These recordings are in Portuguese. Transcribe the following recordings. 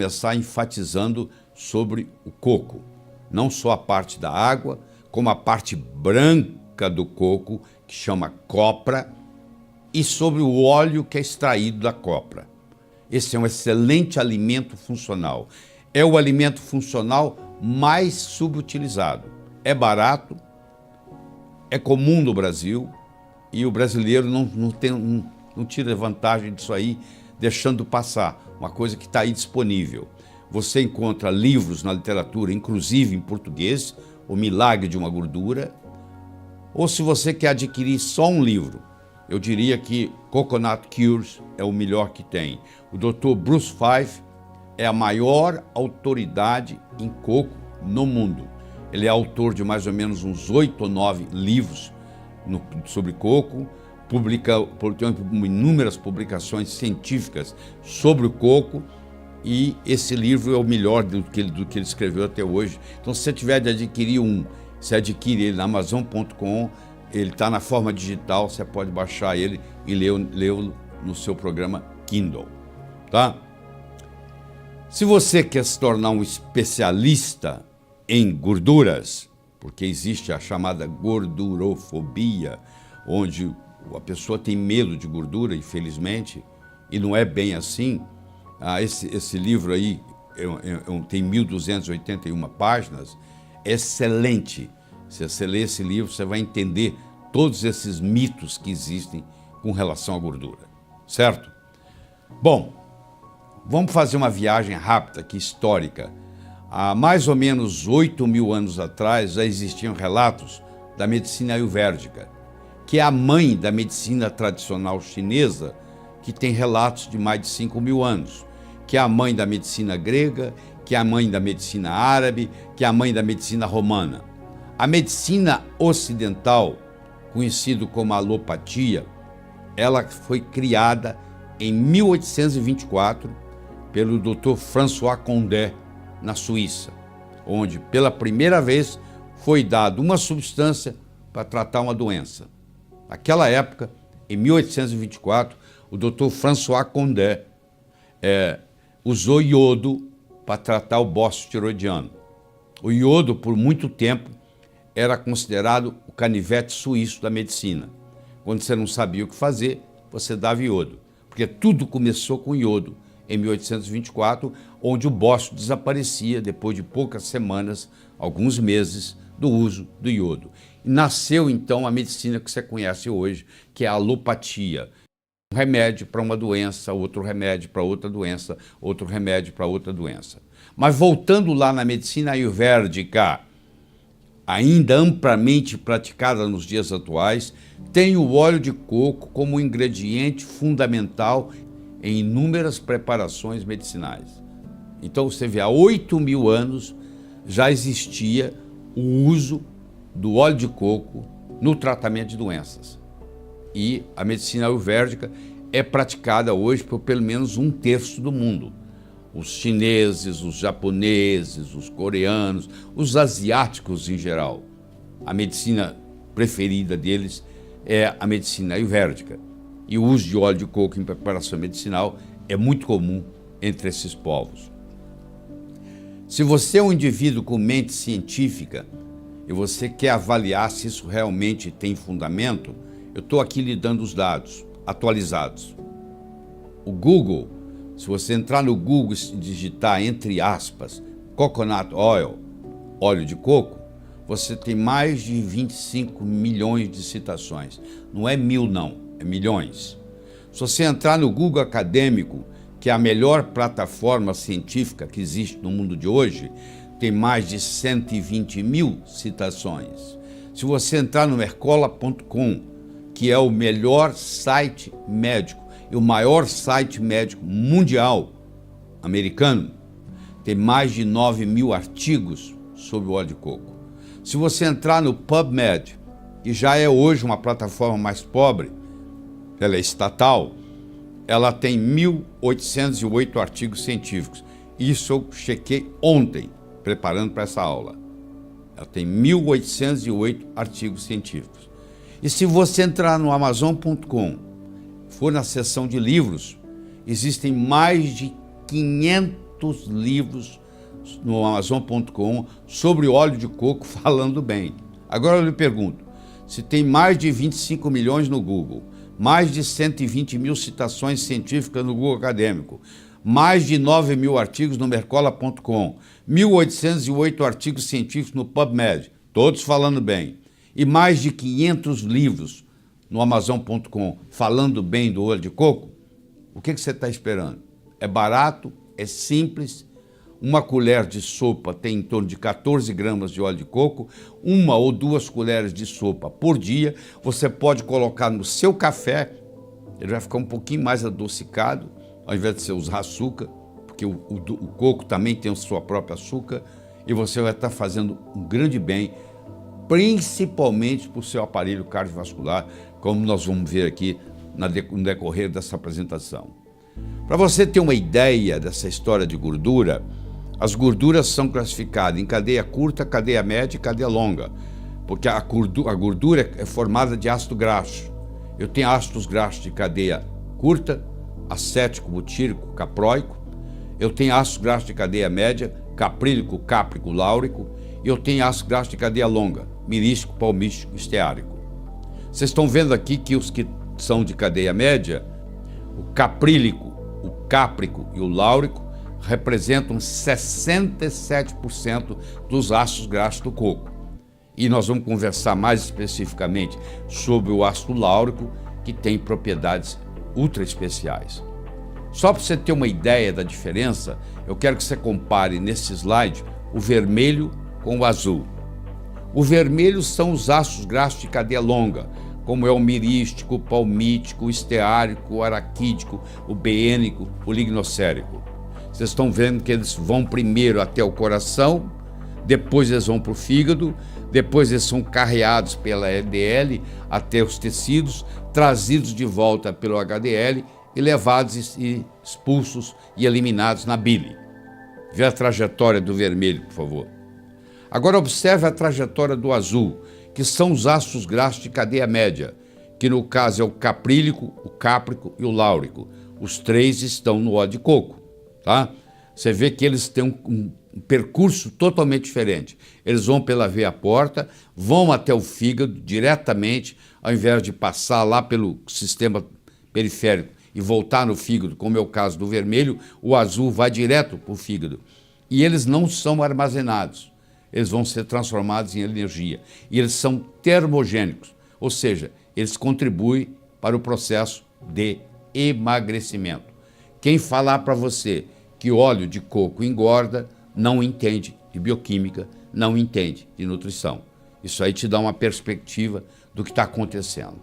começar enfatizando sobre o coco. Não só a parte da água, como a parte branca do coco, que chama copra, e sobre o óleo que é extraído da copra. Esse é um excelente alimento funcional. É o alimento funcional mais subutilizado. É barato, é comum no Brasil, e o brasileiro não tira vantagem disso aí, deixando passar. Uma coisa que está aí disponível. Você encontra livros na literatura, inclusive em português, O Milagre de uma Gordura, ou se você quer adquirir só um livro, eu diria que Coconut Cures é o melhor que tem. O Dr. Bruce Fife é a maior autoridade em coco no mundo. Ele é autor de mais ou menos uns 8 ou 9 livros sobre coco, tem inúmeras publicações científicas sobre o coco, e esse livro é o melhor do que ele escreveu até hoje. Então, se você tiver de adquirir você adquire ele na Amazon.com, ele está na forma digital, você pode baixar ele e lê-lo no seu programa Kindle, tá? Se você quer se tornar um especialista em gorduras, porque existe a chamada gordurofobia, onde a pessoa tem medo de gordura, infelizmente, e não é bem assim. Esse livro aí tem 1.281 páginas, excelente. Se você ler esse livro, você vai entender todos esses mitos que existem com relação à gordura, certo? Bom, vamos fazer uma viagem rápida aqui, histórica. Há mais ou menos 8.000 anos atrás já existiam relatos da medicina ayurvédica, que é a mãe da medicina tradicional chinesa, que tem relatos de mais de 5.000 anos, que é a mãe da medicina grega, que é a mãe da medicina árabe, que é a mãe da medicina romana. A medicina ocidental, conhecida como alopatia, ela foi criada em 1824 pelo Dr. François Condé, na Suíça, onde pela primeira vez foi dada uma substância para tratar uma doença. Naquela época, em 1824, o Dr. François Condé usou iodo para tratar o bócio tiroidiano. O iodo, por muito tempo, era considerado o canivete suíço da medicina. Quando você não sabia o que fazer, você dava iodo, porque tudo começou com iodo em 1824, onde o bócio desaparecia depois de poucas semanas, alguns meses, do uso do iodo. E nasceu então a medicina que você conhece hoje, que é a alopatia. Um remédio para uma doença, outro remédio para outra doença, outro remédio para outra doença. Mas voltando lá na medicina ayurvédica, ainda amplamente praticada nos dias atuais, tem o óleo de coco como ingrediente fundamental em inúmeras preparações medicinais. Então você vê, há 8.000 anos já existia o uso do óleo de coco no tratamento de doenças. E a medicina ayurvédica é praticada hoje por pelo menos 1/3 do mundo. Os chineses, os japoneses, os coreanos, os asiáticos em geral. A medicina preferida deles é a medicina ayurvédica. E o uso de óleo de coco em preparação medicinal é muito comum entre esses povos. Se você é um indivíduo com mente científica e você quer avaliar se isso realmente tem fundamento, eu estou aqui lhe dando os dados atualizados. O Google, se você entrar no Google e digitar, entre aspas, coconut oil, óleo de coco, você tem mais de 25 milhões de citações. Não é 1.000 não, é milhões. Se você entrar no Google Acadêmico, que é a melhor plataforma científica que existe no mundo de hoje, tem mais de 120.000 citações. Se você entrar no mercola.com, que é o melhor site médico e o maior site médico mundial americano, tem mais de 9.000 artigos sobre o óleo de coco. Se você entrar no PubMed, que já é hoje uma plataforma mais pobre, ela é estatal, ela tem 1.808 artigos científicos. Isso eu chequei ontem, preparando para essa aula. Ela tem 1.808 artigos científicos. E se você entrar no Amazon.com, for na seção de livros, existem mais de 500 500 livros no Amazon.com sobre óleo de coco falando bem. Agora eu lhe pergunto, se tem mais de 25 milhões no Google, mais de 120 mil citações científicas no Google Acadêmico, mais de 9 mil artigos no Mercola.com, 1.808 artigos científicos no PubMed, todos falando bem, e mais de 500 livros no Amazon.com falando bem do óleo de coco, o que você está esperando? É barato, é simples, uma colher de sopa tem em torno de 14 gramas de óleo de coco, 1 ou 2 colheres de sopa por dia, você pode colocar no seu café, ele vai ficar um pouquinho mais adocicado, ao invés de você usar açúcar, porque o coco também tem a sua própria açúcar, e você vai estar fazendo um grande bem, principalmente para o seu aparelho cardiovascular, como nós vamos ver aqui no decorrer dessa apresentação. Para você ter uma ideia dessa história de gordura, as gorduras são classificadas em cadeia curta, cadeia média e cadeia longa, porque a gordura é formada de ácido graxo. Eu tenho ácidos graxos de cadeia curta, acético, butírico, capróico. Eu tenho ácido graxo de cadeia média, caprílico, cáprico, láurico. E eu tenho ácido graxo de cadeia longa, mirístico, palmístico, esteárico. Vocês estão vendo aqui que os que são de cadeia média, o caprílico, o cáprico e o láurico, representam 67% dos ácidos graxos do coco. E nós vamos conversar mais especificamente sobre o ácido láurico, que tem propriedades ultra especiais. Só para você ter uma ideia da diferença, eu quero que você compare nesse slide o vermelho com o azul. O vermelho são os ácidos graxos de cadeia longa, como é o mirístico, o palmítico, o esteárico, o araquídico, o beênico, o lignocérico. Vocês estão vendo que eles vão primeiro até o coração, depois eles vão para o fígado, depois eles são carreados pela LDL até os tecidos, trazidos de volta pelo HDL e levados e expulsos e eliminados na bile. Vê a trajetória do vermelho, por favor. Agora observe a trajetória do azul, que são os ácidos graxos de cadeia média, que no caso é o caprílico, o cáprico e o láurico. Os três estão no óleo de coco, tá? Você vê que eles têm um percurso totalmente diferente. Eles vão pela veia porta, vão até o fígado diretamente, ao invés de passar lá pelo sistema periférico e voltar no fígado, como é o caso do vermelho, o azul vai direto para o fígado. E eles não são armazenados, eles vão ser transformados em energia. E eles são termogênicos, ou seja, eles contribuem para o processo de emagrecimento. Quem falar para você que óleo de coco engorda, não entende de bioquímica, não entende de nutrição. Isso aí te dá uma perspectiva do que está acontecendo.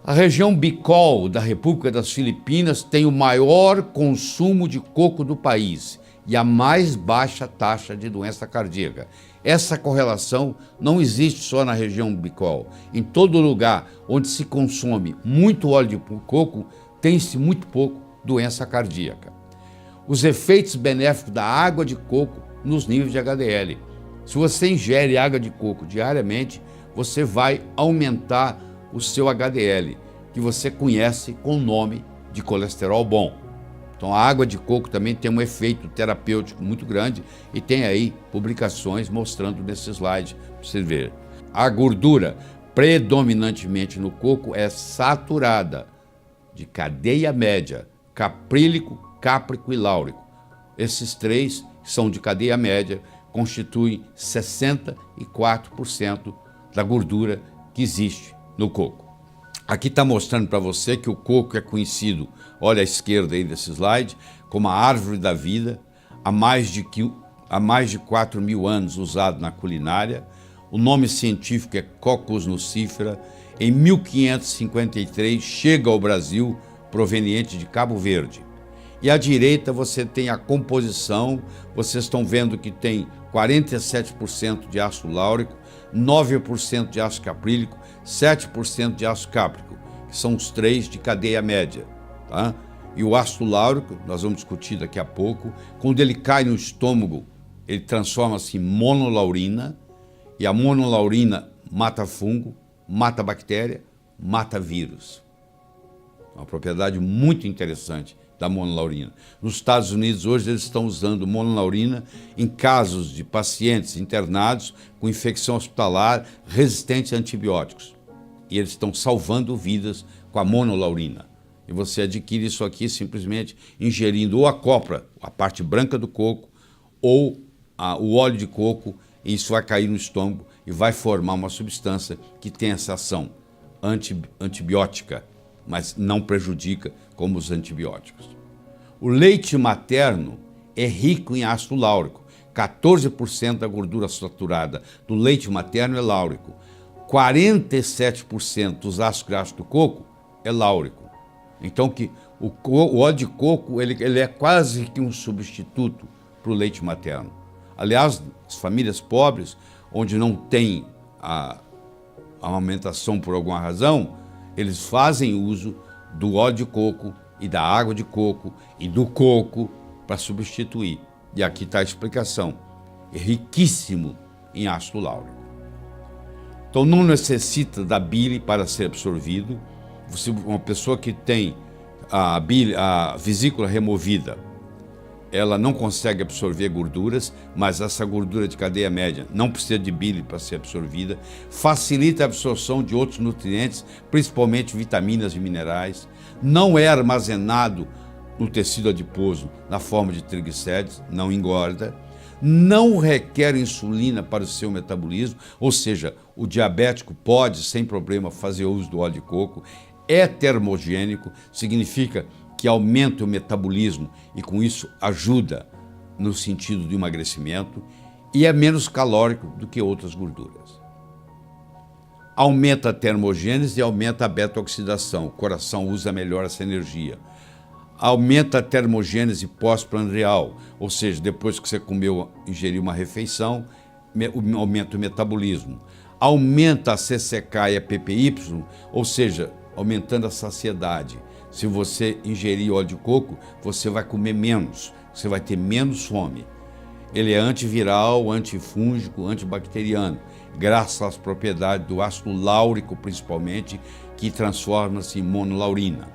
A região Bicol da República das Filipinas tem o maior consumo de coco do país e a mais baixa taxa de doença cardíaca. Essa correlação não existe só na região Bicol. Em todo lugar onde se consome muito óleo de coco, tem-se muito pouco doença cardíaca. Os efeitos benéficos da água de coco nos níveis de HDL. Se você ingere água de coco diariamente, você vai aumentar o seu HDL, que você conhece com o nome de colesterol bom. Então a água de coco também tem um efeito terapêutico muito grande e tem aí publicações mostrando nesse slide para você ver. A gordura predominantemente no coco é saturada, de cadeia média, caprílico, cáprico e láurico. Esses três são de cadeia média, constituem 64% da gordura que existe no coco. Aqui está mostrando para você que o coco é conhecido, olha à esquerda aí desse slide, como a árvore da vida, há mais de 4.000 anos usado na culinária. O nome científico é Cocos nucifera. Em 1553 chega ao Brasil, proveniente de Cabo Verde. E à direita você tem a composição, vocês estão vendo que tem 47% de ácido láurico, 9% de ácido caprílico, 7% de ácido cáprico, que são os três de cadeia média. Tá? E o ácido láurico, nós vamos discutir daqui a pouco, quando ele cai no estômago, ele transforma-se em monolaurina, e a monolaurina mata fungo, mata bactéria, mata vírus. Uma propriedade muito interessante da monolaurina. Nos Estados Unidos, hoje, eles estão usando monolaurina em casos de pacientes internados com infecção hospitalar resistente a antibióticos. E eles estão salvando vidas com a monolaurina. E você adquire isso aqui simplesmente ingerindo ou a copra, a parte branca do coco, ou o óleo de coco, e isso vai cair no estômago e vai formar uma substância que tem essa ação antibiótica, mas não prejudica como os antibióticos. O leite materno é rico em ácido láurico. 14% da gordura saturada do leite materno é láurico. 47% dos ácidos graxos do coco é láurico. Então o óleo de coco ele é quase que um substituto para o leite materno. Aliás, as famílias pobres, onde não tem a amamentação por alguma razão, eles fazem uso do óleo de coco e da água de coco e do coco para substituir. E aqui está a explicação. É riquíssimo em ácido láurico. Então não necessita da bile para ser absorvido. Uma pessoa que tem a vesícula removida, ela não consegue absorver gorduras, mas essa gordura de cadeia média não precisa de bile para ser absorvida, facilita a absorção de outros nutrientes, principalmente vitaminas e minerais, não é armazenado no tecido adiposo na forma de triglicérides, não engorda, não requer insulina para o seu metabolismo, ou seja, o diabético pode, sem problema, fazer uso do óleo de coco, é termogênico, significa que aumenta o metabolismo e com isso ajuda no sentido de emagrecimento e é menos calórico do que outras gorduras. Aumenta a termogênese e aumenta a beta-oxidação, o coração usa melhor essa energia. Aumenta a termogênese pós-prandial, ou seja, depois que você ingeriu uma refeição, aumenta o metabolismo. Aumenta a CCK e a PPY, ou seja, aumentando a saciedade. Se você ingerir óleo de coco, você vai comer menos, você vai ter menos fome. Ele é antiviral, antifúngico, antibacteriano, graças às propriedades do ácido láurico, principalmente, que transforma-se em monolaurina.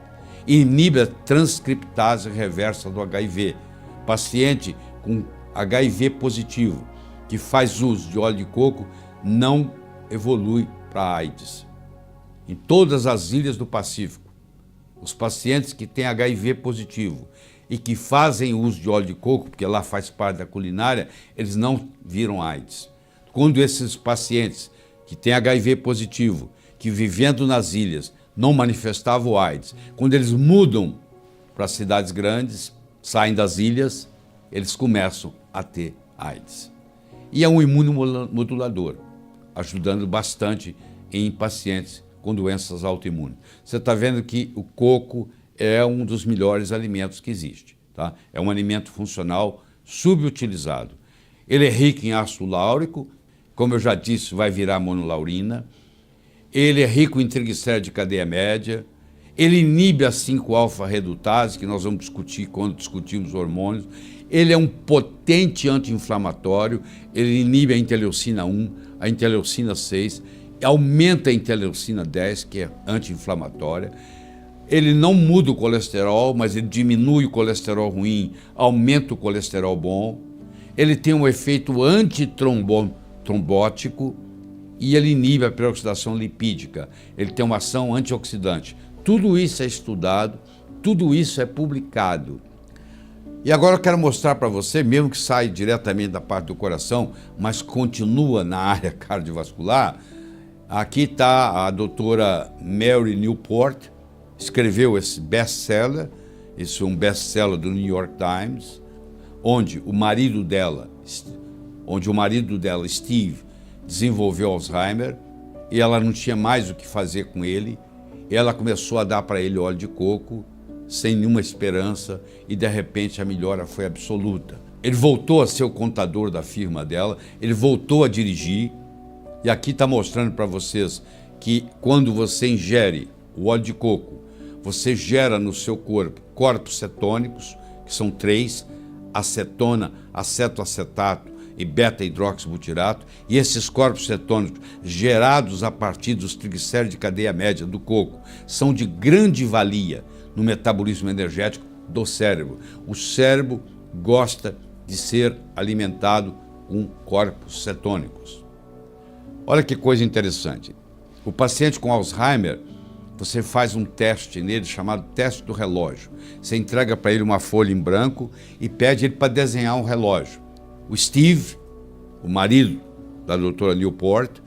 Inibe a transcriptase reversa do HIV. Paciente com HIV positivo, que faz uso de óleo de coco, não evolui para AIDS. Em todas as ilhas do Pacífico, os pacientes que têm HIV positivo e que fazem uso de óleo de coco, porque lá faz parte da culinária, eles não viram AIDS. Quando esses pacientes que têm HIV positivo, que vivendo nas ilhas, não manifestavam AIDS, quando eles mudam para cidades grandes, saem das ilhas, eles começam a ter AIDS. E é um imunomodulador, ajudando bastante em pacientes com doenças autoimunes. Você está vendo que o coco é um dos melhores alimentos que existe. Tá? É um alimento funcional subutilizado. Ele é rico em ácido láurico, como eu já disse, vai virar monolaurina. Ele é rico em triglicéridos de cadeia média. Ele inibe a 5-alfa-redutase, que nós vamos discutir quando discutirmos hormônios. Ele é um potente anti-inflamatório. Ele inibe a interleucina 1, a interleucina 6, aumenta a interleucina 10, que é anti-inflamatória. Ele não muda o colesterol, mas ele diminui o colesterol ruim, aumenta o colesterol bom. Ele tem um efeito antitrombótico e ele inibe a peroxidação lipídica. Ele tem uma ação antioxidante. Tudo isso é estudado, tudo isso é publicado. E agora eu quero mostrar para você, mesmo que saia diretamente da parte do coração, mas continua na área cardiovascular. Aqui está a doutora Mary Newport, escreveu esse best-seller, isso é um best-seller do New York Times, onde o marido dela, Steve, desenvolveu Alzheimer e ela não tinha mais o que fazer com ele. E ela começou a dar para ele óleo de coco, sem nenhuma esperança, e de repente a melhora foi absoluta. Ele voltou a ser o contador da firma dela, ele voltou a dirigir, e aqui está mostrando para vocês que quando você ingere o óleo de coco, você gera no seu corpo corpos cetônicos, que são 3, acetona, acetoacetato e beta-hidroxibutirato, e esses corpos cetônicos gerados a partir dos triglicéridos de cadeia média do coco são de grande valia no metabolismo energético do cérebro. O cérebro gosta de ser alimentado com corpos cetônicos. Olha que coisa interessante. O paciente com Alzheimer, você faz um teste nele chamado teste do relógio. Você entrega para ele uma folha em branco e pede ele para desenhar um relógio. O Steve, o marido da doutora Newport,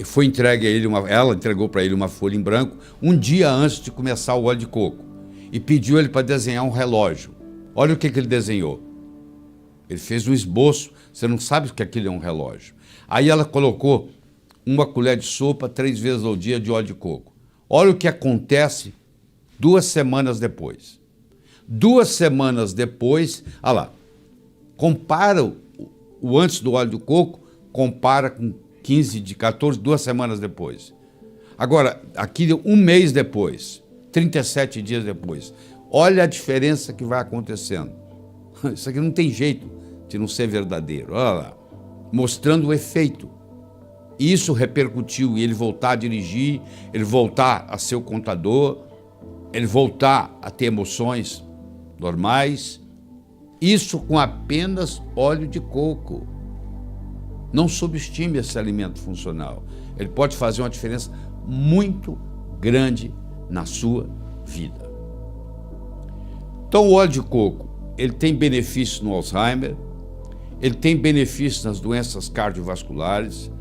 foi entregue a ele ela entregou para ele uma folha em branco um dia antes de começar o óleo de coco e pediu ele para desenhar um relógio. Olha o que ele desenhou. Ele fez um esboço, você não sabe que aquilo é um relógio. Aí ela colocou uma colher de sopa 3 vezes ao dia de óleo de coco. Olha o que acontece 2 semanas depois. 2 semanas depois, olha lá, compara o antes do óleo de coco, compara com 2 semanas depois. Agora, aqui 1 mês depois, 37 dias depois, olha a diferença que vai acontecendo. Isso aqui não tem jeito de não ser verdadeiro. Olha lá, mostrando o efeito. Isso repercutiu em ele voltar a dirigir, ele voltar a ser o contador, ele voltar a ter emoções normais. Isso com apenas óleo de coco. Não subestime esse alimento funcional. Ele pode fazer uma diferença muito grande na sua vida. Então, o óleo de coco, ele tem benefícios no Alzheimer, ele tem benefícios nas doenças cardiovasculares,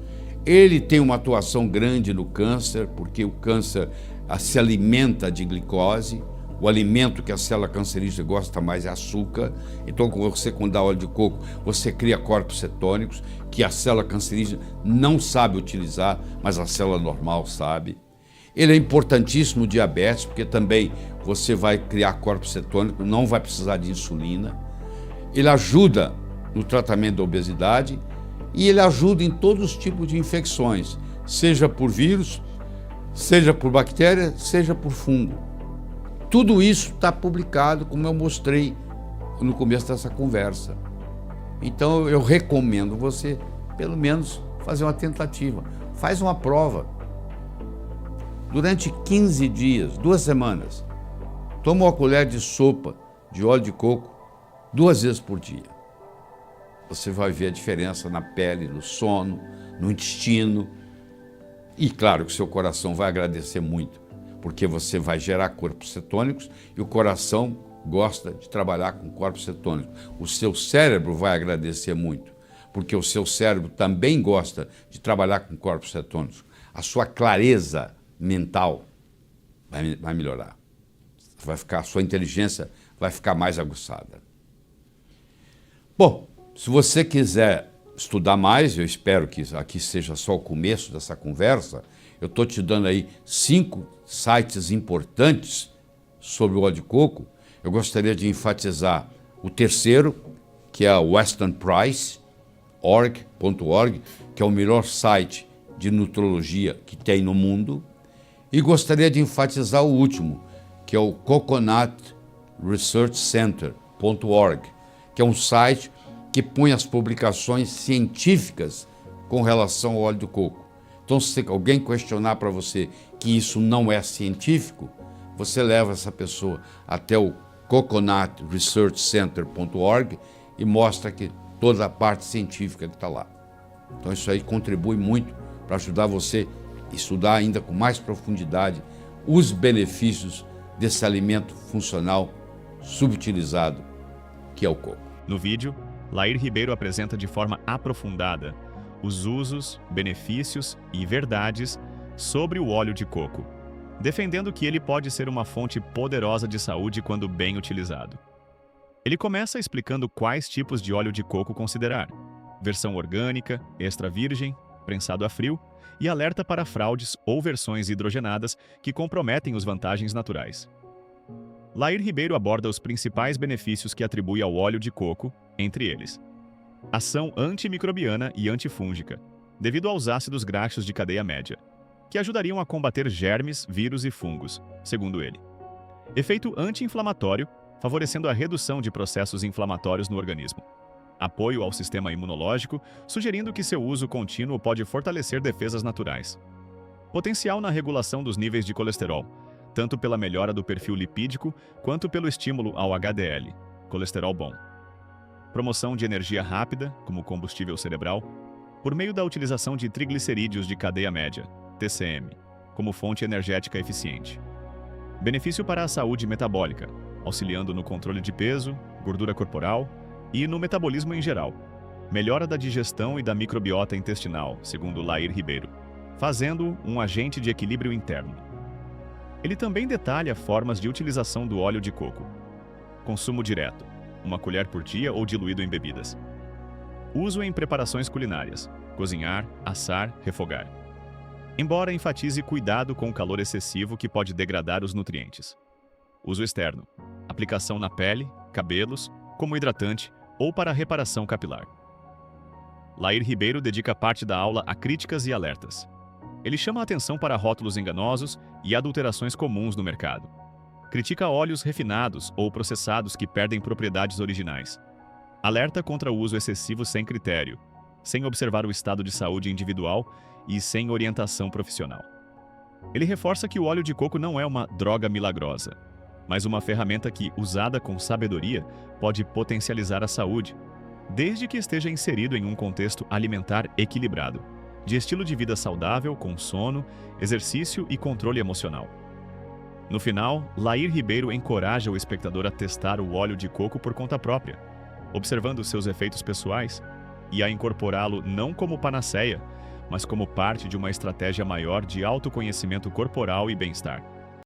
ele tem uma atuação grande no câncer, porque o câncer se alimenta de glicose. O alimento que a célula cancerígena gosta mais é açúcar. Então, quando dá óleo de coco, você cria corpos cetônicos que a célula cancerígena não sabe utilizar, mas a célula normal sabe. Ele é importantíssimo no diabetes, porque também você vai criar corpos cetônicos, não vai precisar de insulina. Ele ajuda no tratamento da obesidade e ele ajuda em todos os tipos de infecções, seja por vírus, seja por bactéria, seja por fungo. Tudo isso está publicado, como eu mostrei no começo dessa conversa. Então eu recomendo você, pelo menos, fazer uma tentativa. Faz uma prova. Durante 15 dias, 2 semanas, toma uma colher de sopa de óleo de coco 2 vezes por dia. Você vai ver a diferença na pele, no sono, no intestino. E claro que o seu coração vai agradecer muito, porque você vai gerar corpos cetônicos e o coração gosta de trabalhar com corpos cetônicos. O seu cérebro vai agradecer muito, porque o seu cérebro também gosta de trabalhar com corpos cetônicos. A sua clareza mental vai melhorar. A sua inteligência vai ficar mais aguçada. Bom, se você quiser estudar mais, eu espero que aqui seja só o começo dessa conversa, eu estou te dando aí 5 sites importantes sobre o óleo de coco. Eu gostaria de enfatizar o terceiro, que é o westernprice.org, que é o melhor site de nutrologia que tem no mundo. E gostaria de enfatizar o último, que é o coconutresearchcenter.org, que é um site que põe as publicações científicas com relação ao óleo de coco. Então, se alguém questionar para você que isso não é científico, você leva essa pessoa até o coconutresearchcenter.org e mostra que toda a parte científica que está lá. Então, isso aí contribui muito para ajudar você a estudar ainda com mais profundidade os benefícios desse alimento funcional subutilizado que é o coco. No vídeo, Lair Ribeiro apresenta de forma aprofundada os usos, benefícios e verdades sobre o óleo de coco, defendendo que ele pode ser uma fonte poderosa de saúde quando bem utilizado. Ele começa explicando quais tipos de óleo de coco considerar: versão orgânica, extra virgem, prensado a frio, e alerta para fraudes ou versões hidrogenadas que comprometem as vantagens naturais. Lair Ribeiro aborda os principais benefícios que atribui ao óleo de coco, entre eles: ação antimicrobiana e antifúngica, devido aos ácidos graxos de cadeia média, que ajudariam a combater germes, vírus e fungos, segundo ele. Efeito anti-inflamatório, favorecendo a redução de processos inflamatórios no organismo. Apoio ao sistema imunológico, sugerindo que seu uso contínuo pode fortalecer defesas naturais. Potencial na regulação dos níveis de colesterol, tanto pela melhora do perfil lipídico quanto pelo estímulo ao HDL, colesterol bom. Promoção de energia rápida, como combustível cerebral, por meio da utilização de triglicerídeos de cadeia média, TCM, como fonte energética eficiente. Benefício para a saúde metabólica, auxiliando no controle de peso, gordura corporal e no metabolismo em geral. Melhora da digestão e da microbiota intestinal, segundo Lair Ribeiro, fazendo um agente de equilíbrio interno. Ele também detalha formas de utilização do óleo de coco. Consumo direto, 1 colher por dia ou diluído em bebidas. Uso em preparações culinárias, cozinhar, assar, refogar. Embora enfatize cuidado com o calor excessivo que pode degradar os nutrientes. Uso externo, aplicação na pele, cabelos, como hidratante ou para reparação capilar. Lair Ribeiro dedica parte da aula a críticas e alertas. Ele chama a atenção para rótulos enganosos e adulterações comuns no mercado. Critica óleos refinados ou processados que perdem propriedades originais. Alerta contra o uso excessivo sem critério, sem observar o estado de saúde individual e sem orientação profissional. Ele reforça que o óleo de coco não é uma droga milagrosa, mas uma ferramenta que, usada com sabedoria, pode potencializar a saúde, desde que esteja inserido em um contexto alimentar equilibrado, de estilo de vida saudável com sono, exercício e controle emocional. No final, Lair Ribeiro encoraja o espectador a testar o óleo de coco por conta própria, observando seus efeitos pessoais e a incorporá-lo não como panaceia, mas como parte de uma estratégia maior de autoconhecimento corporal e bem-estar.